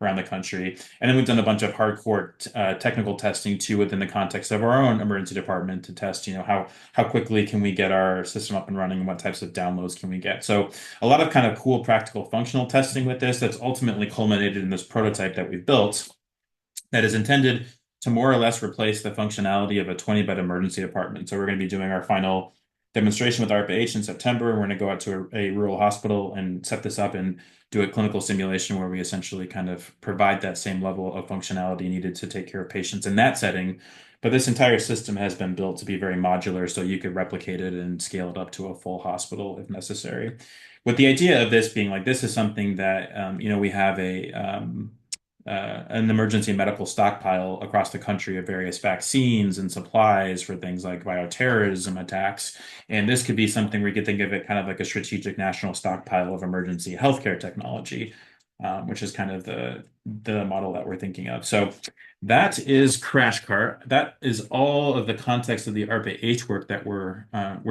around the country. And then we've done a bunch of hardcore technical testing too within the context of our own emergency department to test, how quickly can we get our system up and running and what types of downloads can we get. So a lot of kind of cool practical functional testing with this that's ultimately culminated in this prototype that we've built that is intended to more or less replace the functionality of a 20-bed emergency department. So we're going to be doing our final demonstration with ARPA-H in September. We're going to go out to a rural hospital and set this up and do a clinical simulation where we essentially kind of provide that same level of functionality needed to take care of patients in that setting. But this entire system has been built to be very modular, so you could replicate it and scale it up to a full hospital if necessary. With the idea of this being like this is something that we have an emergency medical stockpile across the country of various vaccines and supplies for things like bioterrorism attacks. And this could be something we could think of it kind of like a strategic national stockpile of emergency healthcare technology, which is kind of the model that we're thinking of. So that is Crash Cart. That is all of the context of the ARPA-H work that we're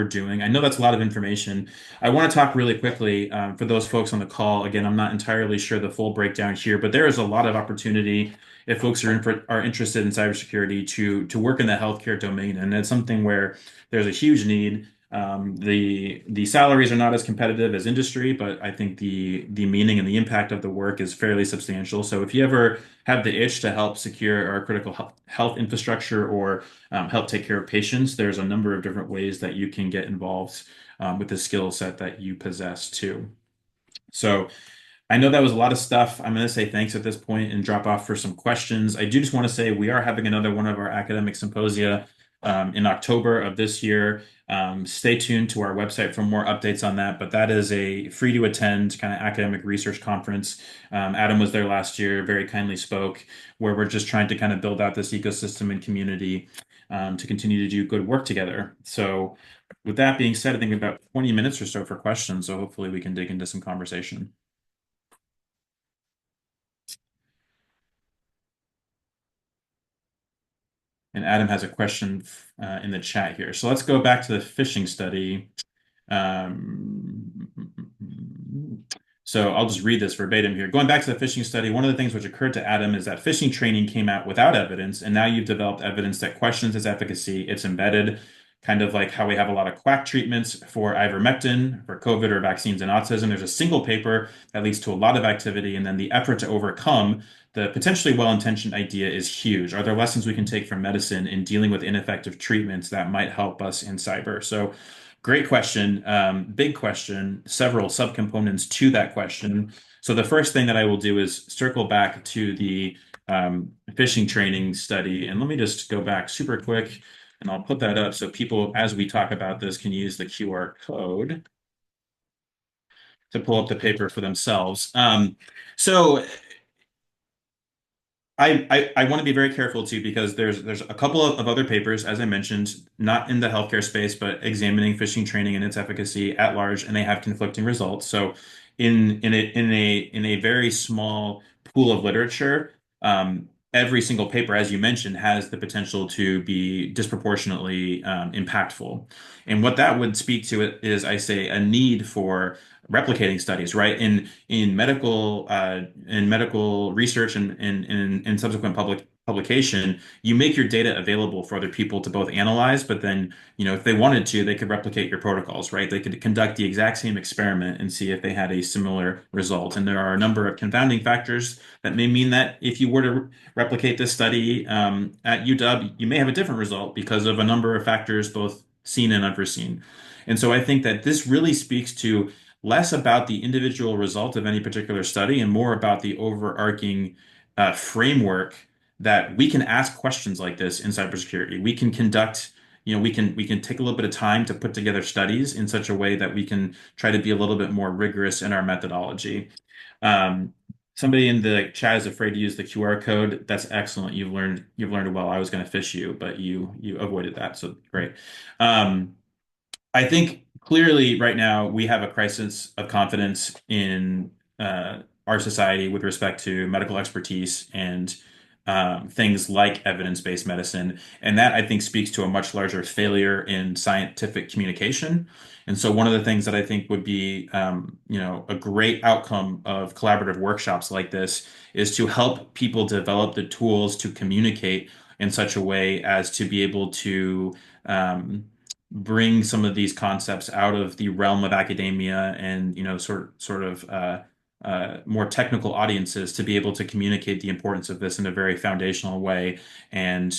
doing. I know that's a lot of information. I want to talk really quickly for those folks on the call. Again, I'm not entirely sure the full breakdown here, but there is a lot of opportunity if folks are interested in cybersecurity to work in the healthcare domain, and it's something where there's a huge need. The salaries are not as competitive as industry, but I think the meaning and the impact of the work is fairly substantial. So if you ever have the itch to help secure our critical health infrastructure or help take care of patients, there's a number of different ways that you can get involved with the skill set that you possess too. So I know that was a lot of stuff. I'm going to say thanks at this point and drop off for some questions. I do just want to say we are having another one of our academic symposia in October of this year. Stay tuned to our website for more updates on that. But that is a free to attend kind of academic research conference. Adam was there last year, very kindly spoke, where we're just trying to kind of build out this ecosystem and community to continue to do good work together. So, with that being said, I think about 20 minutes or so for questions. So, hopefully, we can dig into some conversation. And Adam has a question in the chat here. So let's go back to the phishing study. Um, so I'll just read this verbatim here. Going back to the phishing study, one of the things which occurred to Adam is that phishing training came out without evidence, and now you've developed evidence that questions its efficacy. It's embedded, kind of like how we have a lot of quack treatments for ivermectin, for COVID or vaccines and autism. There's a single paper that leads to a lot of activity, and then the effort to overcome the potentially well-intentioned idea is huge. Are there lessons we can take from medicine in dealing with ineffective treatments that might help us in cyber? So great question, big question, several subcomponents to that question. So the first thing that I will do is circle back to the phishing training study. And let me just go back super quick and I'll put that up so people, as we talk about this, can use the QR code to pull up the paper for themselves. So I want to be very careful too because there's a couple of other papers, as I mentioned, not in the healthcare space, but examining phishing training and its efficacy at large, and they have conflicting results. So in a very small pool of literature, every single paper, as you mentioned, has the potential to be disproportionately impactful. And what that would speak to it is, I say, a need for replicating studies, right? In medical research and subsequent publication, you make your data available for other people to both analyze, but then, if they wanted to, they could replicate your protocols, right? They could conduct the exact same experiment and see if they had a similar result. And there are a number of confounding factors that may mean that if you were to replicate this study at UW, you may have a different result because of a number of factors, both seen and unforeseen. And so I think that this really speaks to less about the individual result of any particular study and more about the overarching framework that we can ask questions like this in cybersecurity. We can conduct, we can take a little bit of time to put together studies in such a way that we can try to be a little bit more rigorous in our methodology. Um, Somebody in the chat is afraid to use the QR code. That's excellent. You've learned well. I was going to fish you, but you avoided that, so great. Um, I think clearly right now we have a crisis of confidence in our society with respect to medical expertise and things like evidence-based medicine. And that I think speaks to a much larger failure in scientific communication. And so one of the things that I think would be, a great outcome of collaborative workshops like this is to help people develop the tools to communicate in such a way as to be able to bring some of these concepts out of the realm of academia and sort of more technical audiences to be able to communicate the importance of this in a very foundational way. And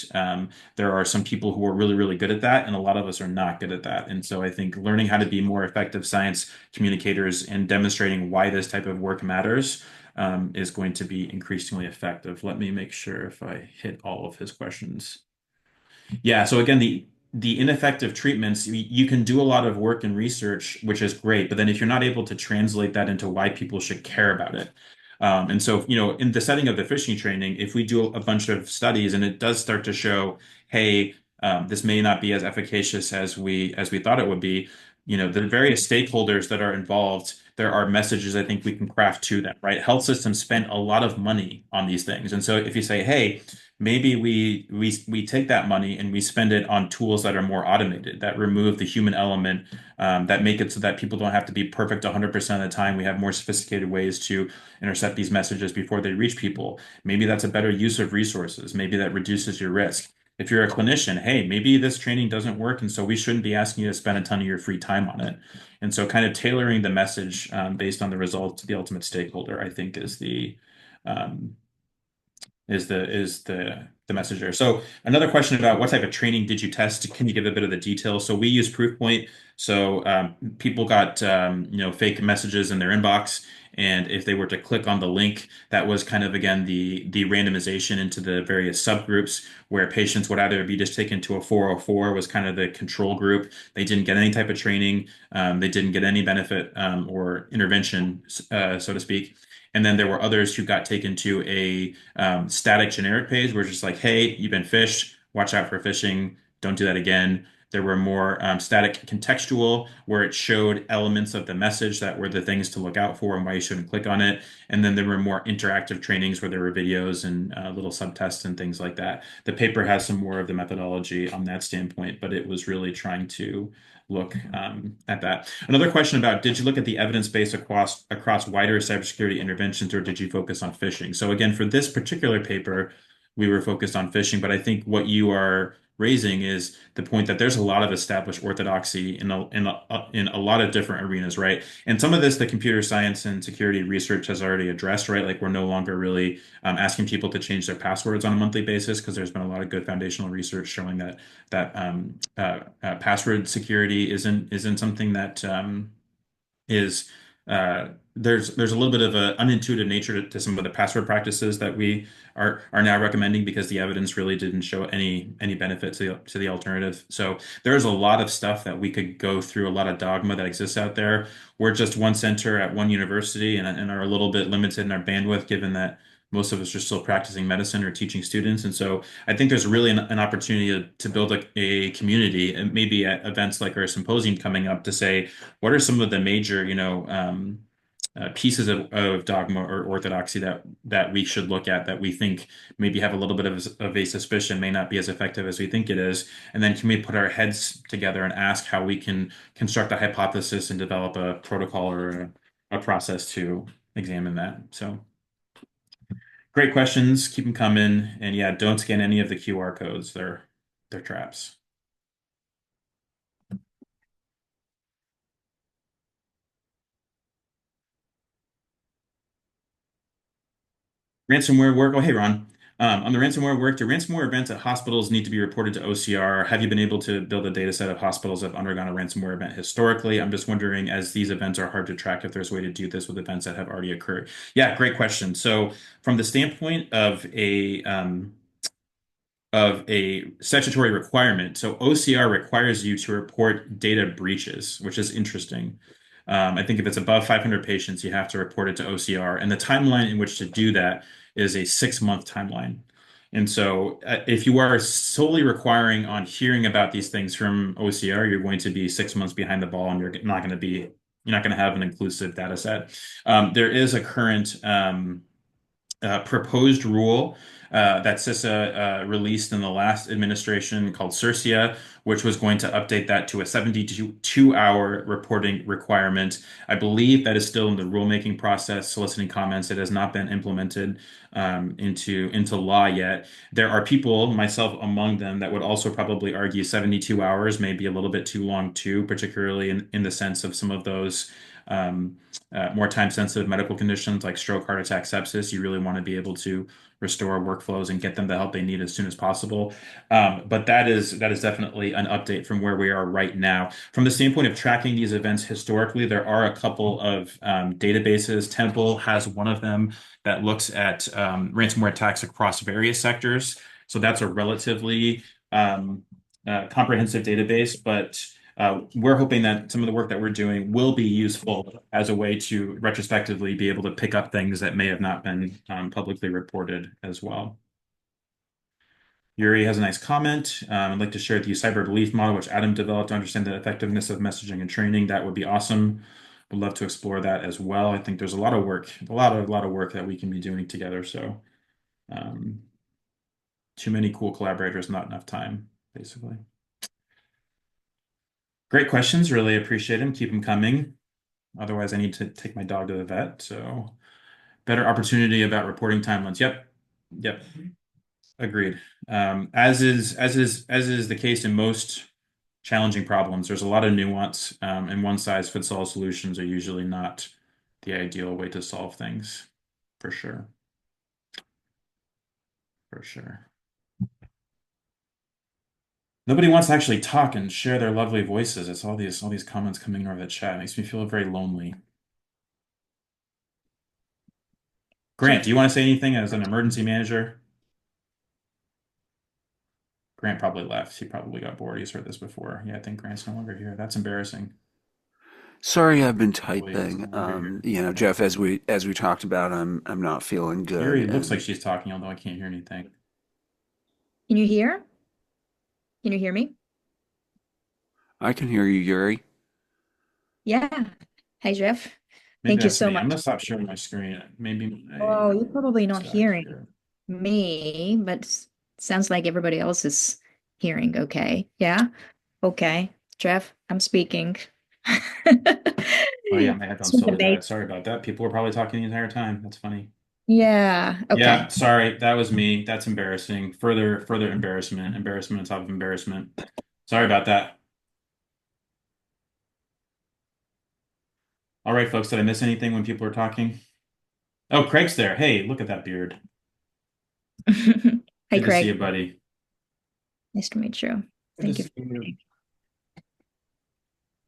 there are some people who are really, really good at that, and a lot of us are not good at that. And so I think learning how to be more effective science communicators and demonstrating why this type of work matters is going to be increasingly effective. Let me make sure if I hit all of his questions. Yeah, so again, the ineffective treatments, you can do a lot of work and research, which is great, but then if you're not able to translate that into why people should care about it. And so, in the setting of the phishing training, if we do a bunch of studies and it does start to show, hey, this may not be as efficacious as we thought it would be, the various stakeholders that are involved, there are messages I think we can craft to them, right? Health systems spend a lot of money on these things. And so if you say, hey, maybe we take that money and we spend it on tools that are more automated, that remove the human element, that make it so that people don't have to be perfect 100% of the time. We have more sophisticated ways to intercept these messages before they reach people. Maybe that's a better use of resources. Maybe that reduces your risk. If you're a clinician, hey, maybe this training doesn't work, and so we shouldn't be asking you to spend a ton of your free time on it. And so, kind of tailoring the message based on the results to the ultimate stakeholder, I think, um, is the message there. So another question about what type of training did you test? Can you give a bit of the details? So we use Proofpoint. So people got fake messages in their inbox, and if they were to click on the link, that was kind of again the randomization into the various subgroups where patients would either be just taken to a 404 was kind of the control group. They didn't get any type of training. They didn't get any benefit or intervention, so to speak. And then there were others who got taken to a static generic page where it's just like, hey, you've been phished, watch out for phishing, don't do that again. There were more static contextual where it showed elements of the message that were the things to look out for and why you shouldn't click on it. And then there were more interactive trainings where there were videos and little subtests and things like that. The paper has some more of the methodology on that standpoint, but it was really trying to look at that. Another question about did you look at the evidence base across wider cybersecurity interventions or did you focus on phishing? So again, for this particular paper, we were focused on phishing, but I think what you are raising is the point that there's a lot of established orthodoxy in a lot of different arenas, right? And some of this, the computer science and security research has already addressed, right? Like we're no longer really asking people to change their passwords on a monthly basis because there's been a lot of good foundational research showing that password security isn't something that is there's a little bit of an unintuitive nature to some of the password practices that we are now recommending because the evidence really didn't show any benefit to the alternative. So there's a lot of stuff that we could go through, a lot of dogma that exists out there. We're just one center at one university and are a little bit limited in our bandwidth given that most of us are still practicing medicine or teaching students. And so I think there's really an opportunity to build a community and maybe at events like our symposium coming up to say, what are some of the major, pieces of dogma or orthodoxy that we should look at that we think maybe have a little bit of a suspicion may not be as effective as we think it is, and then can we put our heads together and ask how we can construct a hypothesis and develop a protocol or a process to examine that. So Great questions. Keep them coming. And yeah, don't scan any of the QR codes. They're traps. Ransomware work. Oh, hey, Ron. On the ransomware work, do ransomware events at hospitals need to be reported to OCR? Have you been able to build a data set of hospitals that have undergone a ransomware event historically? I'm just wondering, as these events are hard to track, if there's a way to do this with events that have already occurred. Yeah, great question. So, from the standpoint of a statutory requirement. So OCR requires you to report data breaches, which is interesting. I think if it's above 500 patients, you have to report it to OCR, and the timeline in which to do that is a 6-month timeline. And so, if you are solely requiring on hearing about these things from OCR, you're going to be 6 months behind the ball, and you're not going to have an inclusive data set. There is a current proposed rule that CISA released in the last administration called Cercia, which was going to update that to a 72-hour reporting requirement. I believe that is still in the rulemaking process, soliciting comments. It has not been implemented into law yet. There are people, myself among them, that would also probably argue 72 hours may be a little bit too long too, particularly in the sense of some of those um, more time-sensitive medical conditions like stroke, heart attack, sepsis. You really want to be able to restore workflows and get them the help they need as soon as possible. But that is definitely an update from where we are right now. From the standpoint of tracking these events historically, there are a couple of databases. Temple has one of them that looks at ransomware attacks across various sectors. So that's a relatively comprehensive database, but we're hoping that some of the work that we're doing will be useful as a way to retrospectively be able to pick up things that may have not been publicly reported as well. Yuri has a nice comment. I'd like to share the cyber belief model, which Adam developed to understand the effectiveness of messaging and training. That would be awesome. Would love to explore that as well. I think there's a lot of work, a lot of work that we can be doing together. So, um, too many cool collaborators, not enough time, basically. Great questions. Really appreciate them. Keep them coming. Otherwise, I need to take my dog to the vet. So, better opportunity about reporting timelines. Yep. Yep. Agreed. As is the case in most challenging problems, there's a lot of nuance, and one size fits all solutions are usually not the ideal way to solve things, for sure. For sure. Nobody wants to actually talk and share their lovely voices. It's all these comments coming over the chat. It makes me feel very lonely. Grant, do you want to say anything as an emergency manager? Grant probably left. He probably got bored. He's heard this before. Yeah, I think Grant's no longer here. That's embarrassing. Sorry, I've been Probably is typing. no longer here. Jeff, as we talked about, I'm not feeling good, Yuri looks like and she's talking, although I can't hear anything. Can you hear? Can you hear me? I can hear you, Yuri. Yeah. Hi, Jeff. Maybe Thank you that's so me. I'm much. gonna stop sharing my screen. Maybe Oh, you're probably not stop hearing here. me, but sounds like everybody else is hearing okay. Yeah? Okay. Jeff, I'm speaking. Oh yeah, my It's headphones been totally amazing. died. Sorry about that. People were probably talking the entire time. That's funny. Yeah. Yeah, Okay. sorry. That was me. That's embarrassing. Further embarrassment. Embarrassment on top of embarrassment. Sorry about that. All right, folks, did I miss anything when people were talking? Oh, Craig's there. Hey, look at that beard. Hi, Good to see Craig. you, buddy. Nice to meet you. Good to Thank you see for you. joining.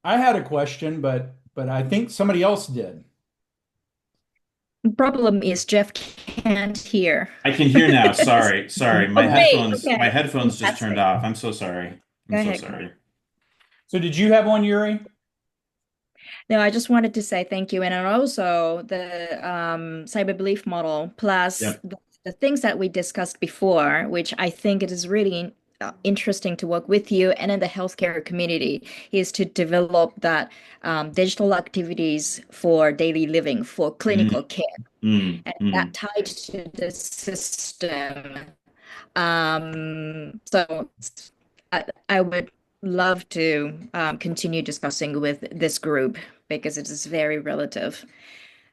I had a question, but I think somebody else did. The problem is Jeff can't hear. I can hear now. Sorry. Oh, Okay. great. My Okay. headphones just turned Fantastic. off. I'm so sorry. I'm Go so ahead, Craig. sorry. So did you have one, Yuri? No, I just wanted to say thank you. And then also the cyber belief model plus Yep. the things that we discussed before, which I think it is really interesting to work with you and in the healthcare community, is to develop that digital activities for daily living, for Mm, clinical care, and that mm. tied to the system. So I would love to continue discussing with this group because it is very relative.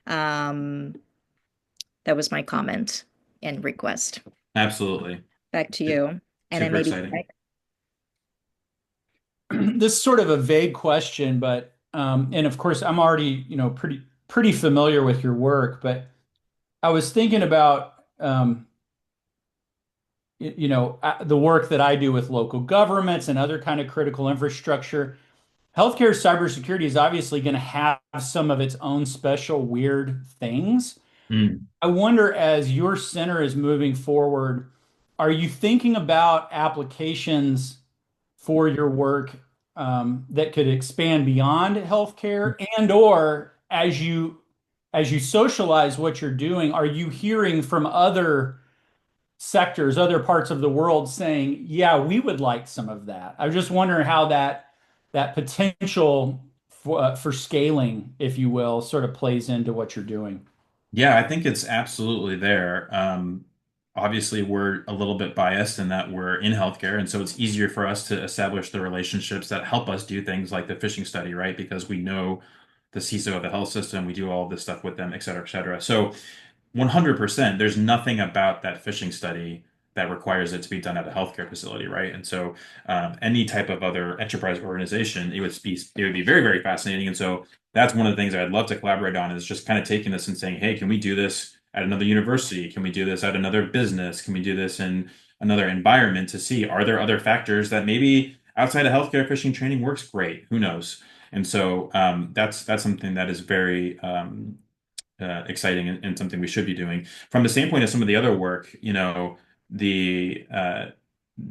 Um, that was my comment. and request. Absolutely. Back to you. And then Super maybe exciting. This is sort of a vague question, but and of course I'm already, pretty familiar with your work, but I was thinking about the work that I do with local governments and other kind of critical infrastructure. Healthcare cybersecurity is obviously going to have some of its own special weird things. Mm. I wonder, as your center is moving forward, are you thinking about applications for your work that could expand beyond healthcare, and or as you socialize what you're doing, are you hearing from other sectors, other parts of the world saying, yeah, we would like some of that? I was just wondering how that potential for scaling, if you will, sort of plays into what you're doing. Yeah, I think it's absolutely there. Obviously, we're a little bit biased in that we're in healthcare, and so it's easier for us to establish the relationships that help us do things like the phishing study, right? Because we know the CISO of the health system, we do all this stuff with them, et cetera, et cetera. So 100%, there's nothing about that phishing study that requires it to be done at a healthcare facility, right? And so, any type of other enterprise organization, it would be very, very fascinating. And so, that's one of the things I'd love to collaborate on is just kind of taking this and saying, hey, can we do this at another university? Can we do this at another business? Can we do this in another environment to see are there other factors that maybe outside of healthcare phishing training works great? Who knows? And so, that's something that is very exciting and something we should be doing. From the standpoint of some of the other work, the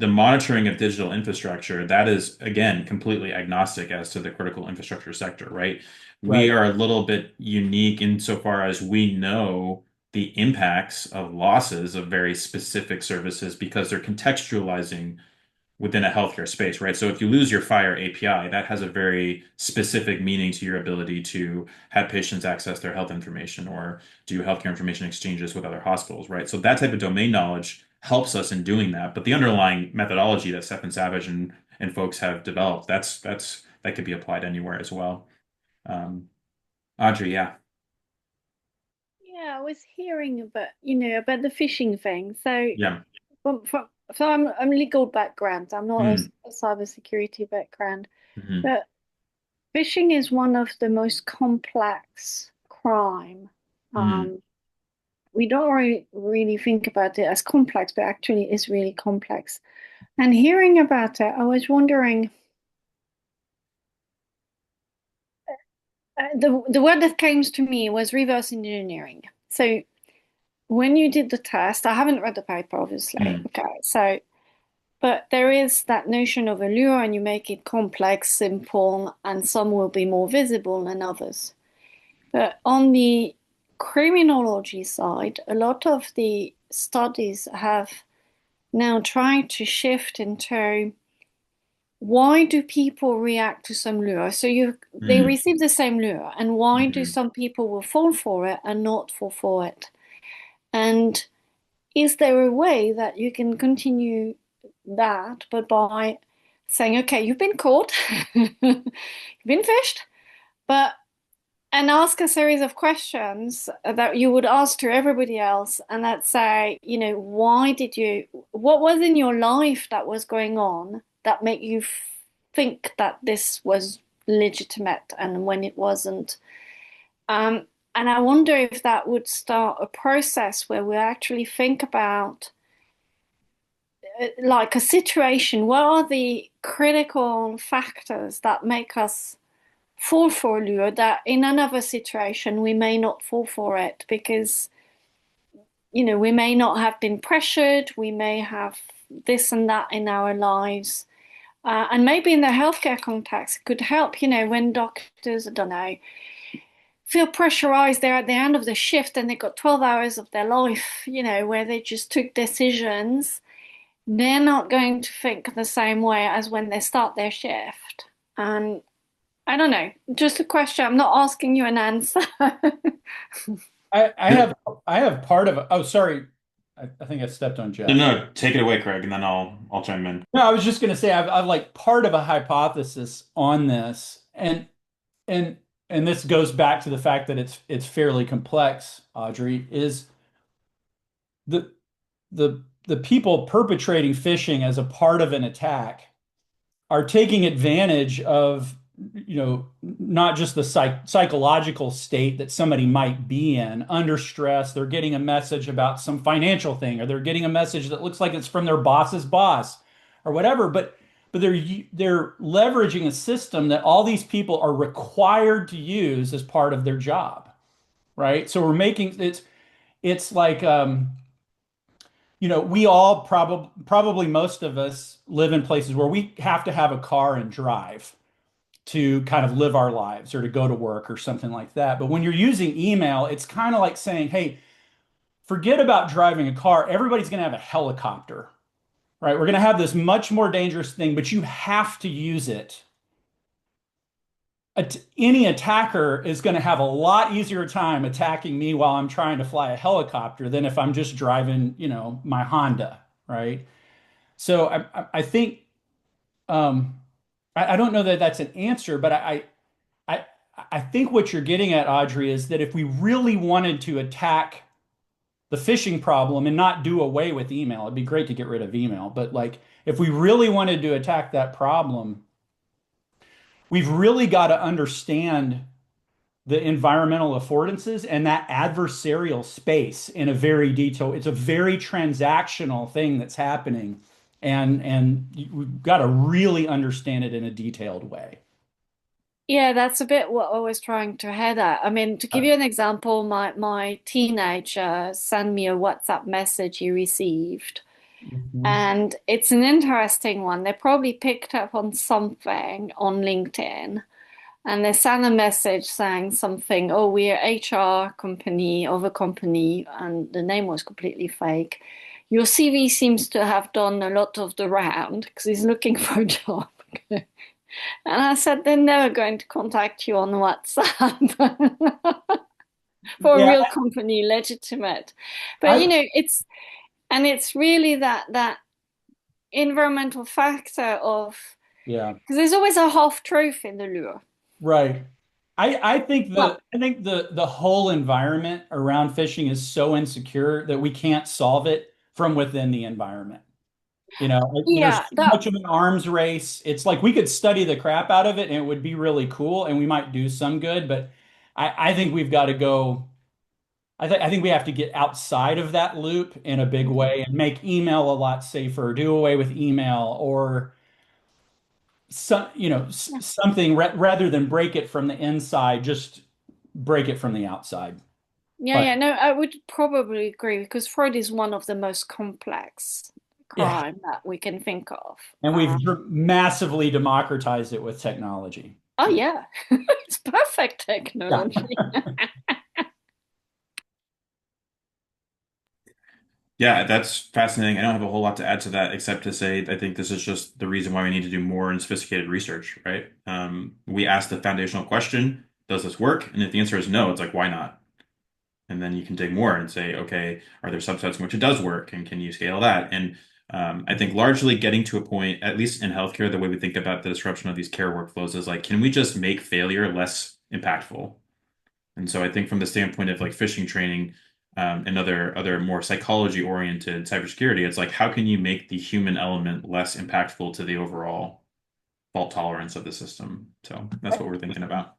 monitoring of digital infrastructure, that is again completely agnostic as to the critical infrastructure sector, right? We Right. are a little bit unique insofar as we know the impacts of losses of very specific services because they're contextualizing within a healthcare space, right? So if you lose your Fire API, that has a very specific meaning to your ability to have patients access their health information or do healthcare information exchanges with other hospitals, right? So that type of domain knowledge helps us in doing that. But the underlying methodology that Stefan Savage and folks have developed, that could be applied anywhere as well. Um, Audrey, yeah. Yeah, I was hearing about, about the phishing thing. So, Yeah. I'm legal background. I'm not Mm, a cybersecurity background, mhm, but phishing is one of the most complex crime. mm. Um, we don't really think about it as complex, but actually it's really complex. And hearing about it, I was wondering, the word that came to me was reverse engineering. So when you did the test, I haven't read the paper, obviously. Mm. Okay, so but there is that notion of a lure, and you make it complex, simple, and some will be more visible than others. But on the criminology side, a lot of the studies have now tried to shift into why do people react to some lure? So they Mm. receive the same lure, and why do Mhm. some people will fall for it and not fall for it? And is there a way that you can continue that, but by saying, okay, you've been caught, you've been fished, but and ask a series of questions that you would ask to everybody else, and that say, what was in your life that was going on that made you think that this was legitimate and when it wasn't? Um, and I wonder if that would start a process where we actually think about like a situation. What are the critical factors that make us fall for a lure that in another situation we may not fall for it because we may not have been pressured, we may have this and that in our lives. And maybe in the healthcare context, it could help, when doctors, I don't know, feel pressurized, they're at the end of the shift and they've got 12 hours of their life, where they just took decisions. They're not going to think the same way as when they start their shift. And I don't know, just a question. I'm not asking you an answer. I have part of. Oh, sorry. I think I stepped on No, Jeff. no, take it away, Craig, and then I'll chime in. No, I was just going to say I've like part of a hypothesis on this, and and this goes back to the fact that it's fairly complex. Audrey, is the people perpetrating phishing as a part of an attack are taking advantage of, not just the psychological state that somebody might be in under stress. They're getting a message about some financial thing, or they're getting a message that looks like it's from their boss's boss or whatever. But they're leveraging a system that all these people are required to use as part of their job, right? So we're making it's like we all probably most of us live in places where we have to have a car and drive to kind of live our lives or to go to work or something like that. But when you're using email, it's kind of like saying, hey, forget about driving a car. Everybody's going to have a helicopter, right? We're going to have this much more dangerous thing, but you have to use it. Any attacker is going to have a lot easier time attacking me while I'm trying to fly a helicopter than if I'm just driving, my Honda, right? So I think I don't know that that's an answer, but I I think what you're getting at, Audrey, is that if we really wanted to attack the phishing problem and not do away with email, it'd be great to get rid of email. But like, if we really wanted to attack that problem, we've really got to understand the environmental affordances and that adversarial space in a very detailed, it's a very transactional thing that's happening. And we've got to really understand it in a detailed way. Yeah, that's a bit what I was trying to head at. I mean, to give you an example, my teenager sent me a WhatsApp message he received, Mhm. and it's an interesting one. They probably picked up on something on LinkedIn, and they sent a message saying something, oh, we're HR company of a company, and the name was completely fake. Your CV seems to have done a lot of the round because he's looking for a job. And I said, they're never going to contact you on WhatsApp for a Yeah, real company, legitimate. But I it's really that environmental factor of, yeah, because there's always a half truth in the lure. right. I think Well, the whole environment around fishing is so insecure that we can't solve it from within the environment. There's yeah, too that much of an arms race. It's like we could study the crap out of it and it would be really cool and we might do some good, but I think we've got to go. I think we have to get outside of that loop in a big way and make email a lot safer, do away with email or something rather than break it from the inside, just break it from the outside. yeah, But yeah, no, I would probably agree because Freud is one of the most complex yeah, crime that we can think of. and we've massively democratized it with technology. Oh yeah, it's perfect Yeah. technology. Yeah, that's fascinating. I don't have a whole lot to add to that except to say I think this is just the reason why we need to do more and sophisticated research, right? We ask the foundational question, does this work? And if the answer is no, it's like, why not? And then you can dig more and say, okay, are there subsets in which it does work? And can you scale that? And I think largely getting to a point, at least in healthcare, the way we think about the disruption of these care workflows is like, can we just make failure less impactful? And so I think from the standpoint of like phishing training, and other more psychology oriented cybersecurity, it's like how can you make the human element less impactful to the overall fault tolerance of the system? So that's what we're thinking about.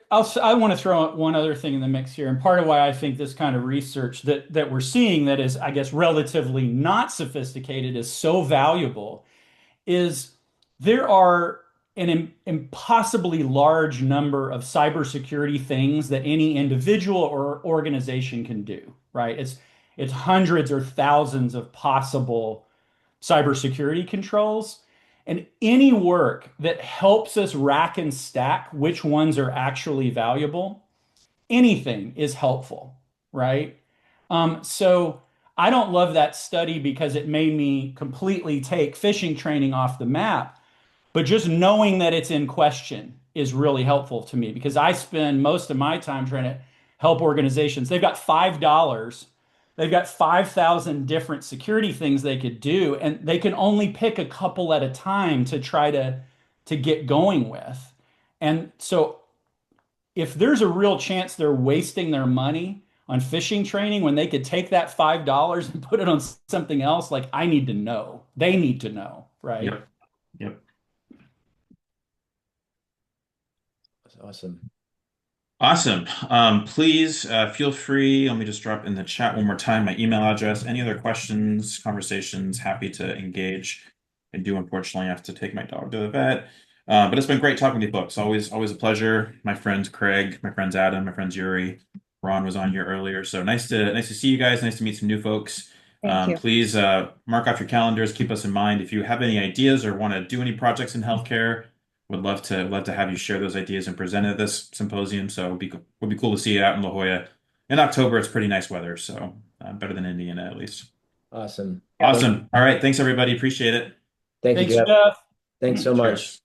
I want to throw out one other thing in the mix here, and part of why I think this kind of research that we're seeing that is, I guess, relatively not sophisticated is so valuable is there are an impossibly large number of cybersecurity things that any individual or organization can do, right? It's hundreds or thousands of possible cybersecurity controls. And any work that helps us rack and stack which ones are actually valuable, anything is helpful, right? So I don't love that study because it made me completely take phishing training off the map. But just knowing that it's in question is really helpful to me because I spend most of my time trying to help organizations. They've got $5. They've got 5,000 different security things they could do, and they can only pick a couple at a time to try to get going with. And so if there's a real chance they're wasting their money on phishing training when they could take that $5 and put it on something else. Like, I need to know. They need to know, right? Yep. Yep. That's awesome. Awesome. Please feel free. Let me just drop in the chat one more time my email address. Any other questions, conversations, happy to engage. I do unfortunately have to take my dog to the vet. But it's been great talking to you folks. Always a pleasure. My friends Craig, my friends Adam, my friends Yuri, Ron was on here earlier. So nice to see you guys. Nice to meet some new folks. Thank you. Please mark off your calendars. Keep us in mind if you have any ideas or want to do any projects in healthcare. Would love to have you share those ideas and present at this symposium. So would be cool to see you out in La Jolla in October. It's pretty nice weather, so better than Indiana at least. Awesome. Awesome. All right. Thanks everybody. Appreciate it. Thank you, Thanks, Jeff. Jeff. Thanks so much. Cheers.